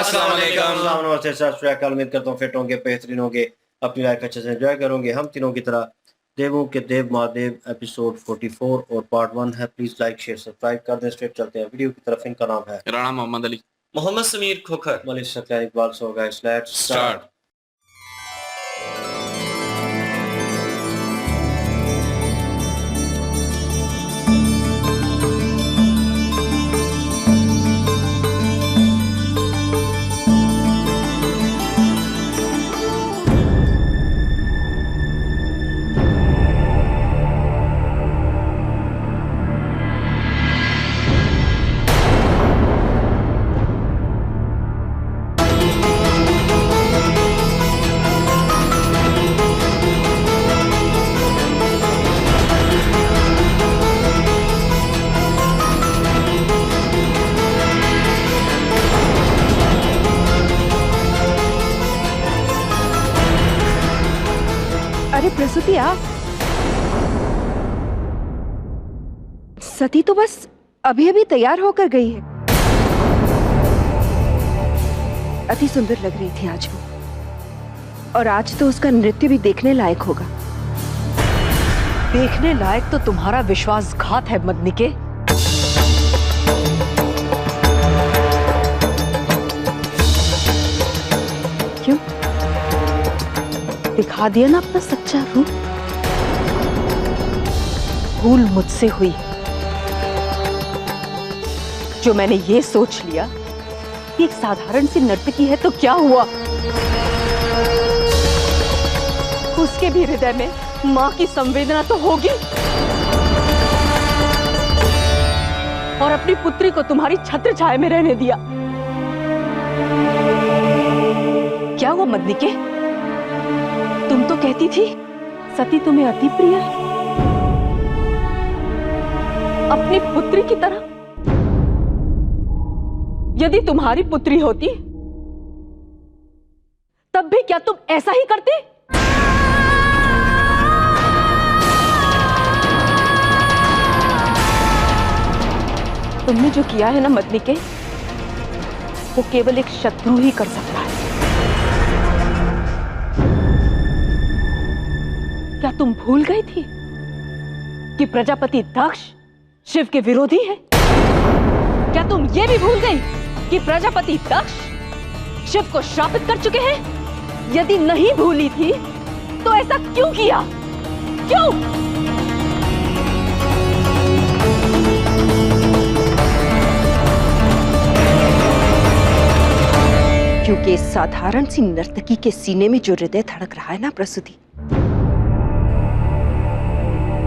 अस्सलाम वालेकुम। नमस्ते, सत श्री अकाल। उम्मीद करता हूँ फिट होंगे, बेहतरीन होंगे, अपनी लाइफ अच्छे से एंजॉय करोगे। हम तीनों की तरह देवों के देव महादेव एपिसोड 44 और पार्ट 1 है। प्लीज लाइक शेयर सब्सक्राइब कर दें। स्ट्रेट चलते हैं वीडियो की तरफ। इनका नाम है Rana Mohammad Ali, Mohammad Sameer Khokhar, Malik Saqlain Iqbal. So guys let's start. अरे प्रसूति आप। सती तो बस अभी अभी तैयार होकर गई है। अति सुंदर लग रही थी आज वो, और आज तो उसका नृत्य भी देखने लायक होगा। देखने लायक तो तुम्हारा विश्वासघात है मदनिके। क्यों? दिखा दिया ना अपना सच्चा रूप। भूल मुझसे हुई जो मैंने ये सोच लिया कि एक साधारण सी नर्तकी है तो क्या हुआ, उसके भी हृदय में मां की संवेदना तो होगी। और अपनी पुत्री को तुम्हारी छत्र छाया में रहने दिया। क्या हुआ मदनिके? तुम तो कहती थी सती तुम्हें अति प्रिय है, अपनी पुत्री की तरह। यदि तुम्हारी पुत्री होती तब भी क्या तुम ऐसा ही करते? तुमने जो किया है ना मदनिके, वो केवल एक शत्रु ही कर सकता है। क्या तुम भूल गई थी कि प्रजापति दक्ष शिव के विरोधी है? क्या तुम ये भी भूल गई कि प्रजापति दक्ष शिव को श्रापित कर चुके हैं? यदि नहीं भूली थी तो ऐसा क्यों किया? क्यों? क्योंकि इस साधारण सी नर्तकी के सीने में जो हृदय धड़क रहा है ना प्रसूति,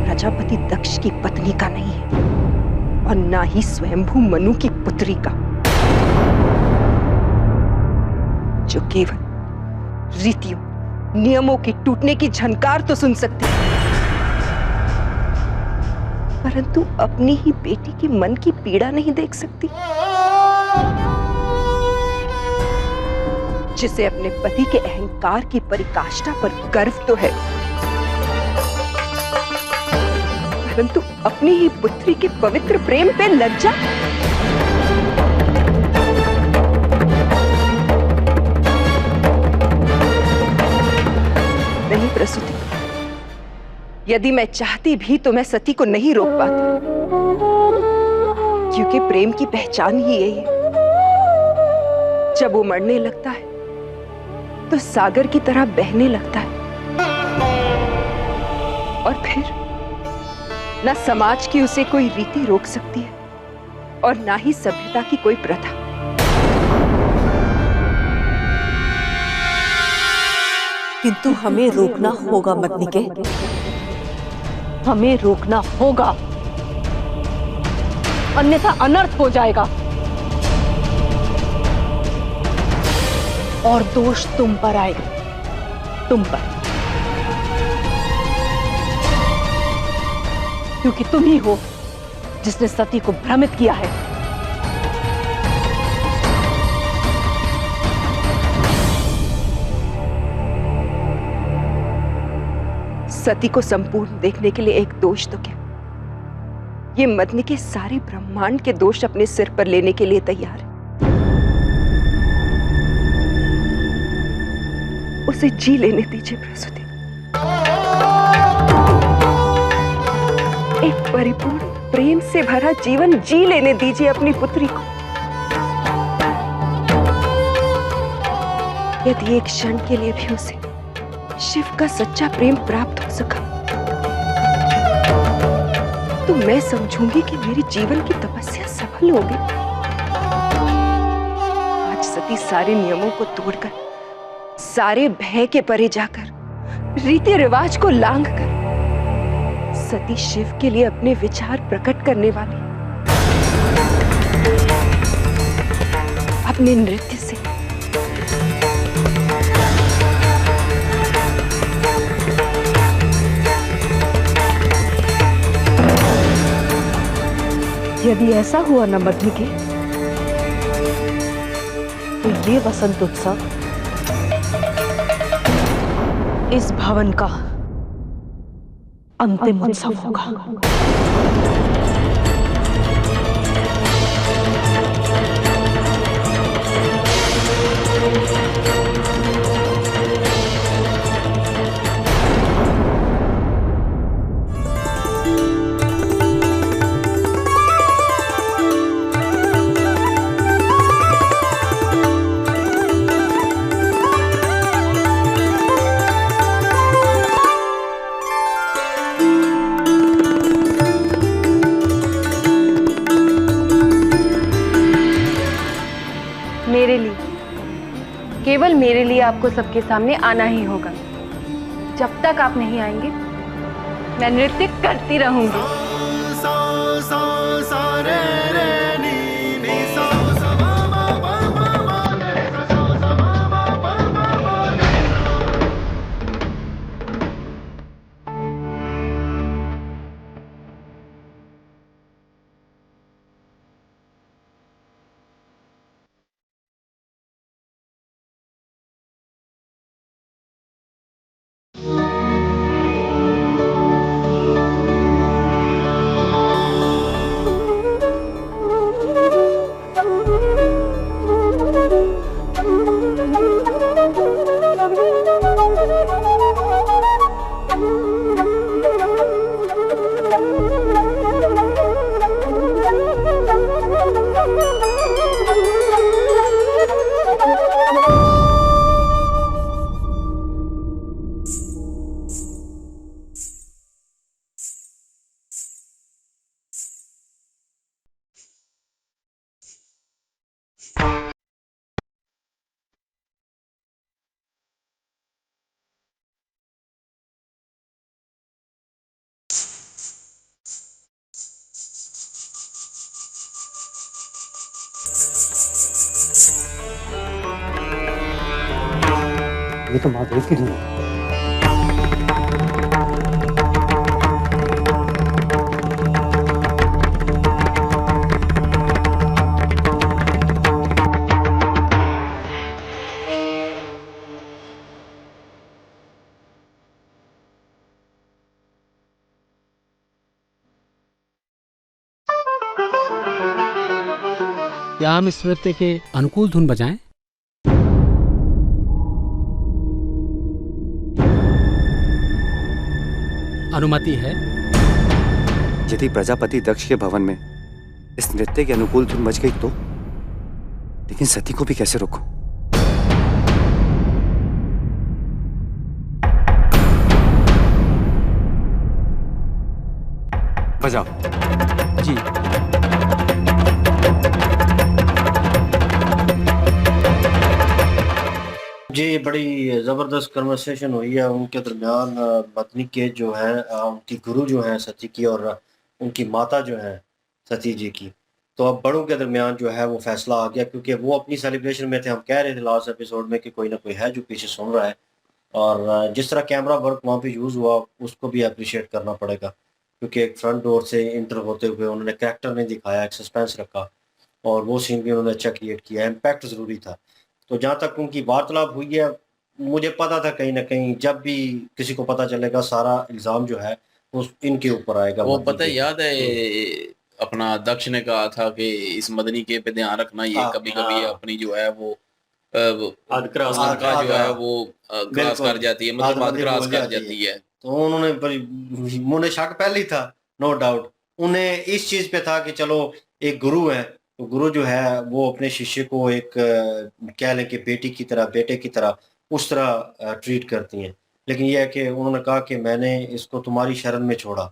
प्रजापति दक्ष की पत्नी का नहीं है, और ना ही स्वयंभू मनु की पुत्री का, जो केवल रीतियों नियमों की टूटने की झनकार तो सुन सकती है, परंतु अपनी ही बेटी की मन की पीड़ा नहीं देख सकती, जिसे अपने पति के अहंकार की पराकाष्ठा पर गर्व तो है, परंतु अपनी ही पुत्री के पवित्र प्रेम पे लज्जा। नहीं प्रसूति, यदि मैं चाहती भी तो मैं सती को नहीं रोक पाती, क्योंकि प्रेम की पहचान ही यही है। जब वो मरने लगता है तो सागर की तरह बहने लगता है, और फिर न समाज की उसे कोई रीति रोक सकती है और ना ही सभ्यता की कोई प्रथा। किंतु हमें रोकना होगा मदनिके, हमें रोकना होगा, अन्यथा अनर्थ हो जाएगा और दोष तुम पर आएगा, तुम पर, क्योंकि तुम ही हो जिसने सती को भ्रमित किया है। सती को संपूर्ण देखने के लिए एक दोष तो क्या, ये मदनी के सारे ब्रह्मांड के दोष अपने सिर पर लेने के लिए तैयार है। उसे जी लेने दीजिए प्रसूति। एक परिपूर्ण प्रेम से भरा जीवन जी लेने दीजिए अपनी पुत्री को। यदि एक क्षण के लिए भी उसे शिव का सच्चा प्रेम प्राप्त हो सका तो मैं समझूंगी कि मेरे जीवन की तपस्या सफल हो गई। आज सती सारे नियमों को तोड़कर, सारे भय के परे जाकर, रीति रिवाज को लांघकर सती शिव के लिए अपने विचार प्रकट करने वाली अपने नृत्य से यदि ऐसा हुआ न मधुके, तो ये वसंत उत्सव इस भवन का अंतिम उत्सव होगा। मेरे लिए, केवल मेरे लिए आपको सबके सामने आना ही होगा। जब तक आप नहीं आएंगे मैं नृत्य करती रहूंगी। ये तो महादेव की धुन है। क्या हम इस नृत्य के अनुकूल धुन बजाएं? अनुमति है? यदि प्रजापति दक्ष के भवन में इस नृत्य के अनुकूल धुन बज गई तो? लेकिन सती को भी कैसे रोको? बजाओ। जी। जी, बड़ी ज़बरदस्त कन्वर्सेशन हुई है उनके दरमियान। पत्नी के जो है उनकी गुरु जो हैं सती की और उनकी माता जो हैं सती जी की। तो अब बड़ों के दरमियान जो है वो फैसला आ गया, क्योंकि वो अपनी सेलिब्रेशन में थे। हम कह रहे थे लास्ट एपिसोड में कि कोई ना कोई है जो पीछे सुन रहा है, और जिस तरह कैमरा वर्क वहाँ पे यूज़ हुआ उसको भी अप्रिशिएट करना पड़ेगा, क्योंकि एक फ्रंट डोर से इंटर होते हुए उन्होंने कैरेक्टर नहीं दिखाया, एक सस्पेंस रखा, और वो सीन भी उन्होंने अच्छा क्रिएट किया। इम्पैक्ट ज़रूरी था। तो जहाँ तक उनकी वार्तालाप हुई है, मुझे पता था कहीं ना कहीं जब भी किसी को पता चलेगा सारा इल्ज़ाम जो है वो इनके ऊपर आएगा। वो मदनी पता है, के। याद है अपना दक्ष ने कहा था कि इस मदनी के पे ध्यान रखना, ये हाँ, कभी कभी हाँ। अपनी जो है वो क्रॉस आध- का जो है आधा। वो क्रॉस बिल्कुल। कर जाती है, मतलब आधमदी क्रॉस भूल कर जाती है। जाती है। तो उन्होंने मुझे शक पहले ही था, नो डाउट। उन्हें इस चीज पे था कि चलो एक गुरु है, तो गुरु जो है वो अपने शिष्य को एक कह लें कि बेटी की तरह, बेटे की तरह उस तरह ट्रीट करती हैं। लेकिन यह है कि उन्होंने कहा कि मैंने इसको तुम्हारी शरण में छोड़ा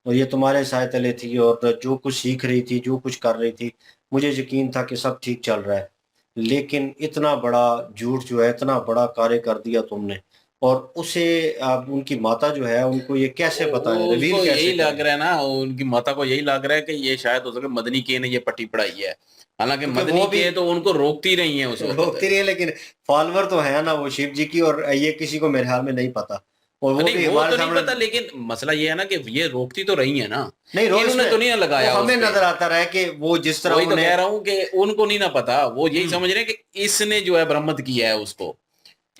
और ये तुम्हारे साय तले थी, और जो कुछ सीख रही थी, जो कुछ कर रही थी, मुझे यकीन था कि सब ठीक चल रहा है। लेकिन इतना बड़ा झूठ जो है, इतना बड़ा कार्य कर दिया तुमने। और उसे अब उनकी माता जो है, उनको ये कैसे वो बताएं, उसको रिवील कैसे यही लग करें? रहा है ना, उनकी माता को यही लग रहा है कि ये शायद हो सके मदनी के ने ये पट्टी पढ़ाई है। हालांकि क्योंकि मदनी वो भी के तो उनको रोकती रही है उस रोकती वक्त। रही है, लेकिन फॉलोवर तो है ना वो शिव जी की, और ये किसी को मेरे ख्याल में नहीं पता। और वो नहीं भी वो हमारे तो नहीं सामने पता, लेकिन मसला ये है ना कि ये रोकती तो रही है ना, नहीं रोज इन्होंने में, तो नहीं वो लगाया उस हमें पे। नजर आता रहा है कि वो जिस तरह वही तो उन्हें। कह रहा हूँ कि उनको नहीं ना पता, वो यही हम्म, समझ रहे हैं कि इसने जो है बरामद किया है उसको,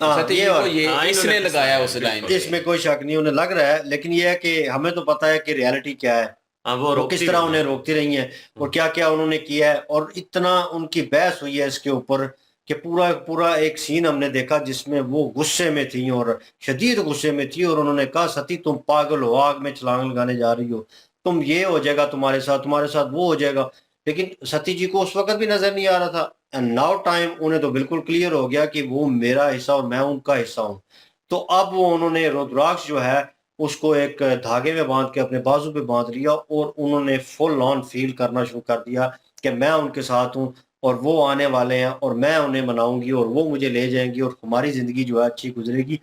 हाँ सतीश ये जी को, और ये हाँ, इन्होंने इसने लगाया फंसाया उस है, लाइन बिल्कुल। पे। इसमें कोई शक नहीं, उन्हें लग रहा है, लेकिन ये है कि हमें तो पता है कि रियलिटी क्या है। हाँ, वो वो किस रोकती तरह रही उन्हें है। रोकती रही हैं और क्या क्या उन्होंने किया है, और इतना उनकी बहस हुई है इसके ऊपर कि पूरा पूरा एक सीन हमने देखा जिसमें वो गुस्से में थी, और शदीद गुस्से में थी, और उन्होंने कहा सती तुम पागल हो, आग में छलांग लगाने जा रही हो, तुम ये हो जाएगा, तुम्हारे साथ वो हो जाएगा। लेकिन सती जी को उस वक्त भी नजर नहीं आ रहा था, एंड नाउ टाइम उन्हें तो बिल्कुल क्लियर हो गया कि वो मेरा हिस्सा और मैं उनका हिस्सा हूँ। तो अब वो उन्होंने रुद्राक्ष जो है उसको एक धागे में बांध के अपने बाजू पे बांध लिया, और उन्होंने फुल ऑन फील करना शुरू कर दिया कि मैं उनके साथ हूँ, और वो आने वाले हैं, और मैं उन्हें मनाऊंगी, और वो मुझे ले जाएंगी, और हमारी जिंदगी जो है अच्छी गुजरेगी।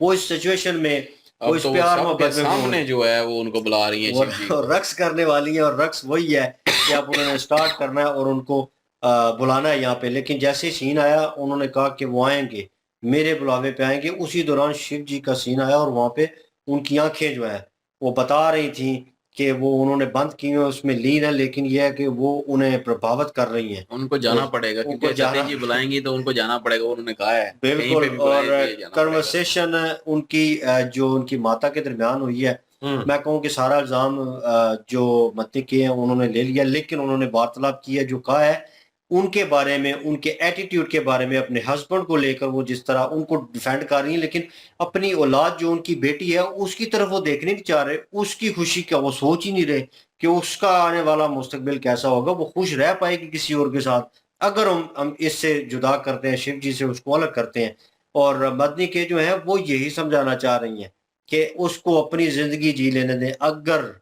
वो इस सिचुएशन में, वो अब इस तो वो प्यार सबके मोहब्बत में वो सामने जो है वो उनको बुला रही है शिव जी को। और रक्स करने वाली है, और रक्स वही है कि अब उन्होंने स्टार्ट करना है और उनको बुलाना है यहाँ पे। लेकिन जैसे ही सीन आया, उन्होंने कहा कि वो आएंगे, मेरे बुलावे पे आएंगे। उसी दौरान शिव जी का सीन आया, और वहां पे उनकी आंखें जो है वो बता रही थी कि वो उन्होंने बंद की हुई है, उसमें लीन है, लेकिन यह है कि वो उन्हें प्रभावित कर रही हैं। उनको वो जाना पड़ेगा, उनको क्योंकि सतीश जाना जी बुलाएंगी तो उनको जाना पड़ेगा, उन्होंने कहा है कहीं बिल्कुल। पे भी और बुलाएं तो ये जाना पड़ेगा। कन्वर्सेशन उनकी जो उनकी माता के दरमियान हुई है, मैं कहूँ कि सारा इल्जाम जो मत्ती के हैं उन्होंने ले लिया, लेकिन उन्होंने वार्तालाप की है, जो कहा है उनके बारे में, उनके एटीट्यूड के बारे में, अपने हस्बैंड को लेकर वो जिस तरह उनको डिफेंड कर रही हैं, लेकिन अपनी औलाद जो उनकी बेटी है उसकी तरफ वो देखने नहीं चाह रहे, उसकी खुशी का वो सोच ही नहीं रहे कि उसका आने वाला मुस्तकबिल कैसा होगा, वो खुश रह पाएगी किसी और के साथ अगर हम इससे जुदा करते हैं, शिव जी से उसको अलग करते हैं। और मदनी के जो है वो यही समझाना चाह रही हैं कि उसको अपनी जिंदगी जी लेने दें। अगर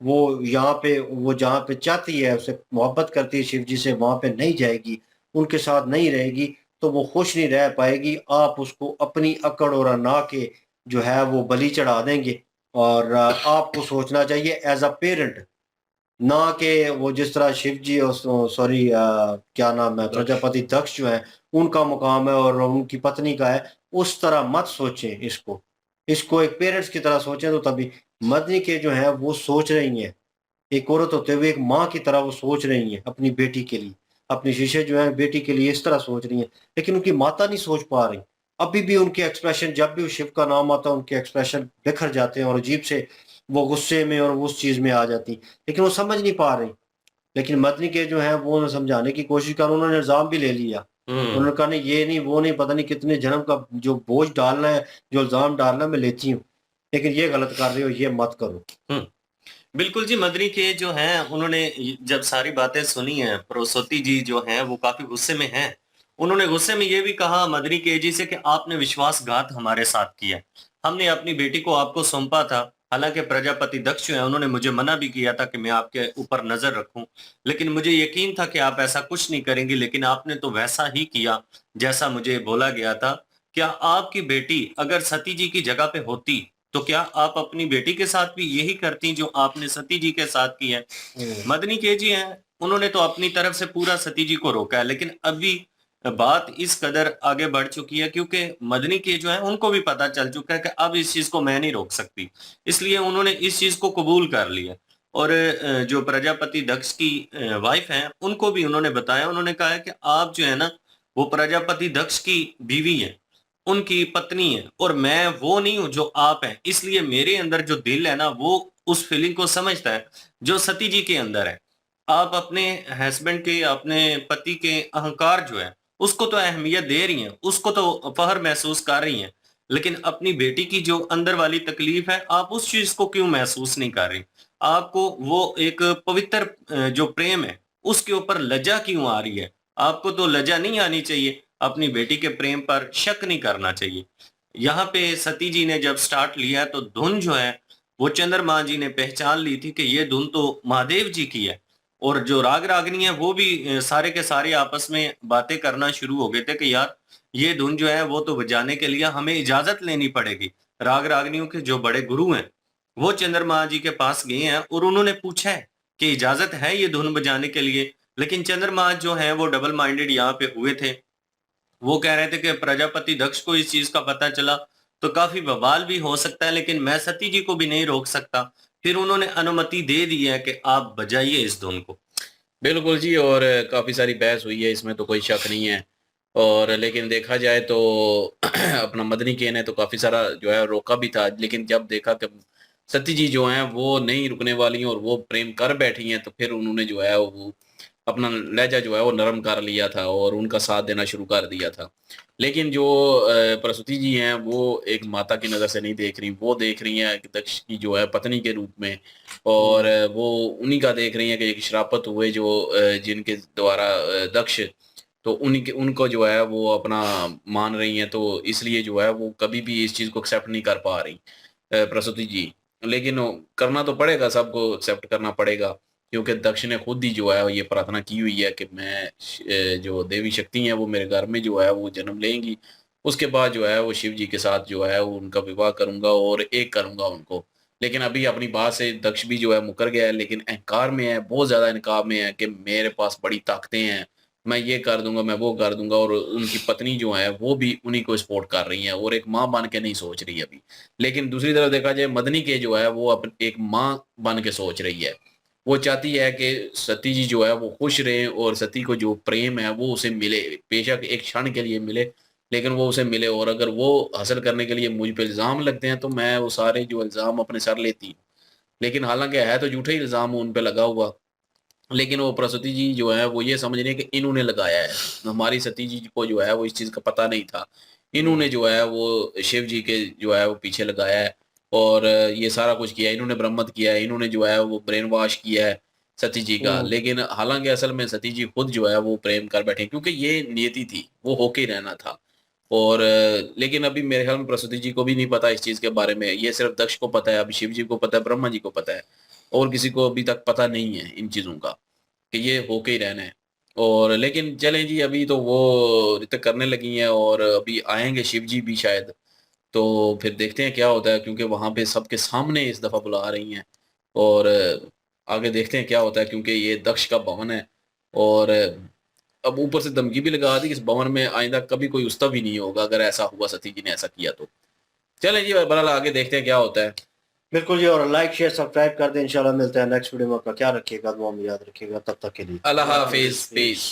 वो यहाँ पे, वो जहाँ पे चाहती है, उसे मोहब्बत करती है शिव जी से, वहां पे नहीं जाएगी, उनके साथ नहीं रहेगी, तो वो खुश नहीं रह पाएगी। आप उसको अपनी अकड़ और अना के जो है वो बलि चढ़ा देंगे। और आपको सोचना चाहिए एज अ पेरेंट, ना कि वो जिस तरह शिव जी और सॉरी क्या नाम है, प्रजापति दक्ष जो है उनका मुकाम है और उनकी पत्नी का है, उस तरह मत सोचें इसको। इसको एक पेरेंट्स की तरह सोचें, तो तभी मदनी के जो है वो सोच रही हैं, एक औरत होते हुए एक माँ की तरह वो सोच रही हैं अपनी बेटी के लिए, अपनी शीशे जो है बेटी के लिए इस तरह सोच रही हैं। लेकिन उनकी माता नहीं सोच पा रही। अभी भी उनके एक्सप्रेशन, जब भी शिव का नाम आता है उनके एक्सप्रेशन बिखर जाते हैं, और अजीब से वो गुस्से में और उस चीज में आ जाती, लेकिन वो समझ नहीं पा रही। लेकिन मदनी के जो है वो उन्हें समझाने की कोशिश कर, उन्होंने इल्जाम भी ले लिया। उन्होंने कहा नहीं, ये नहीं, वो नहीं, पता नहीं कितने जन्म का जो बोझ डालना है, जो इल्जाम डालना है, मैं लेती हूँ, लेकिन ये गलत कर रही हो, ये मत करो। बिल्कुल जी, मदनी के जो हैं उन्होंने जब सारी बातें सुनी हैं, सरस्वती जी जो हैं वो काफी गुस्से में हैं। उन्होंने गुस्से में ये भी कहा मदनी के जी से कि आपने विश्वासघात हमारे साथ किया, हमने अपनी बेटी को आपको सौंपा था। हालांकि प्रजापति दक्ष जो है उन्होंने मुझे मना भी किया था कि मैं आपके ऊपर नजर रखूं, लेकिन मुझे यकीन था कि आप ऐसा कुछ नहीं करेंगे, लेकिन आपने तो वैसा ही किया जैसा मुझे बोला गया था। क्या आपकी बेटी अगर सती जी की जगह पे होती तो क्या आप अपनी बेटी के साथ भी यही करती जो आपने सती जी के साथ की है? मदनी के जी हैं, उन्होंने तो अपनी तरफ से पूरा सती जी को रोका है, लेकिन अभी बात इस कदर आगे बढ़ चुकी है क्योंकि मदनी के जो है उनको भी पता चल चुका है कि अब इस चीज को मैं नहीं रोक सकती, इसलिए उन्होंने इस चीज को कबूल कर लिया। और जो प्रजापति दक्ष की वाइफ हैं उनको भी उन्होंने बताया, उन्होंने कहा है कि आप जो है ना वो प्रजापति दक्ष की बीवी है, उनकी पत्नी है, और मैं वो नहीं हूं जो आप हैं, इसलिए मेरे अंदर जो दिल है ना वो उस फीलिंग को समझता है जो सती जी के अंदर है। आप अपने हस्बैंड के, अपने पति के अहंकार जो है उसको तो अहमियत दे रही हैं, उसको तो फख्र महसूस कर रही हैं, लेकिन अपनी बेटी की जो अंदर वाली तकलीफ है, आप उस चीज को क्यों महसूस नहीं कर रही? आपको वो एक पवित्र जो प्रेम है, उसके ऊपर लज्जा क्यों आ रही है? आपको तो लज्जा नहीं आनी चाहिए, अपनी बेटी के प्रेम पर शक नहीं करना चाहिए। यहाँ पे सती जी ने जब स्टार्ट लिया तो धुन जो है वो चंद्रमा जी ने पहचान ली थी कि ये धुन तो महादेव जी की है। और जो राग रागनी है वो भी सारे के सारे आपस में बातें करना शुरू हो गए थे कि यार ये धुन जो है वो तो बजाने के लिए हमें इजाजत लेनी पड़ेगी। राग रागनियों के जो बड़े गुरु हैं वो चंद्रमा जी के पास गए हैं और उन्होंने पूछा है कि इजाजत है ये धुन बजाने के लिए, लेकिन चंद्रमा जो है वो डबल माइंडेड यहाँ पे हुए थे। वो कह रहे थे कि प्रजापति दक्ष को इस चीज का पता चला तो काफी बवाल भी हो सकता है, लेकिन मैं सती जी को भी नहीं रोक सकता। फिर उन्होंने अनुमति दे दी है कि आप बजाइए इस धुन को। बिल्कुल जी, और काफी सारी बहस हुई है, इसमें तो कोई शक नहीं है। और लेकिन देखा जाए तो अपना मदनी के ने तो काफी सारा जो है रोका भी था, लेकिन जब देखा कि सती जी जो हैं वो नहीं रुकने वाली हैं और वो प्रेम कर बैठी हैं, तो फिर उन्होंने जो है वो अपना लहजा जो है वो नरम कर लिया था और उनका साथ देना शुरू कर दिया था। लेकिन जो प्रसूति जी हैं वो एक माता की नज़र से नहीं देख रही, वो देख रही हैं कि दक्ष की जो है पत्नी के रूप में, और वो उन्हीं का देख रही हैं कि एक शराफत हुए जो जिनके द्वारा दक्ष, तो उन्हीं के उनको जो है वो अपना मान रही हैं, तो इसलिए जो है वो कभी भी इस चीज़ को एक्सेप्ट नहीं कर पा रही प्रसूति जी। लेकिन करना तो पड़ेगा, सबको एक्सेप्ट करना पड़ेगा, क्योंकि दक्ष ने खुद ही जो है ये प्रार्थना की हुई है कि मैं जो देवी शक्ति हैं वो मेरे घर में जो है वो जन्म लेंगी, उसके बाद जो है वो शिव जी के साथ जो है वो उनका विवाह करूंगा और एक करूंगा उनको। लेकिन अभी अपनी बात से दक्ष भी जो है मुकर गया है, लेकिन अहंकार में है, बहुत ज्यादा अहंकार में है कि मेरे पास बड़ी ताकतें हैं, मैं ये कर दूंगा, मैं वो कर दूंगा। और उनकी पत्नी जो है वो भी उन्हीं को सपोर्ट कर रही है और एक माँ बन के नहीं सोच रही अभी। लेकिन दूसरी तरफ देखा जाए मदनी के जो है वो एक माँ बन के सोच रही है। वो चाहती है कि सती जी जो है वो खुश रहें और सती को जो प्रेम है वो उसे मिले, बेशक एक क्षण के लिए मिले, लेकिन वो उसे मिले। और अगर वो हासिल करने के लिए मुझ पे इल्ज़ाम लगते हैं तो मैं वो सारे जो इल्ज़ाम अपने सर लेती हूँ। लेकिन हालांकि है तो झूठे इल्ज़ाम उन पे लगा हुआ, लेकिन वो प्रसूति जी जो है वो ये समझ रहे हैं कि इन्होंने लगाया है, हमारी सती जी को जो है वो इस चीज़ का पता नहीं था, इन्होंने जो है वो शिव जी के जो है वो पीछे लगाया है और ये सारा कुछ किया है, इन्होंने ब्रह्मत किया है, इन्होंने जो है वो ब्रेन वॉश किया है सती जी का। लेकिन हालांकि असल में सती जी खुद जो है वो प्रेम कर बैठे, क्योंकि ये नियति थी, वो होके ही रहना था। और लेकिन अभी मेरे ख्याल में प्रसूति जी को भी नहीं पता इस चीज़ के बारे में, ये सिर्फ दक्ष को पता है, अभी शिव जी को पता है, ब्रह्मा जी को पता है, और किसी को अभी तक पता नहीं है इन चीज़ों का कि ये होके ही रहना है। और लेकिन चलें जी, अभी तो वो रितक करने लगी हैं और अभी आएंगे शिव जी भी शायद, तो फिर देखते हैं क्या होता है, क्योंकि वहाँ पे सबके सामने इस दफ़ा बुला रही हैं। और आगे देखते हैं क्या होता है, क्योंकि ये दक्ष का भवन है और अब ऊपर से धमकी भी लगा दी कि इस भवन में आइंदा कभी कोई उस्ता भी नहीं होगा अगर ऐसा हुआ, सती जी ने ऐसा किया तो। चलें जी, बहरहाल आगे देखते हैं क्या होता है। बिल्कुल जी, और लाइक शेयर सब्सक्राइब कर दें। इंशाल्लाह मिलते हैं नेक्स्ट वीडियो में। आपका क्या रखिएगा, दुआ में याद रखिएगा। तब तक के लिए अल्लाह हाफिज, पीस।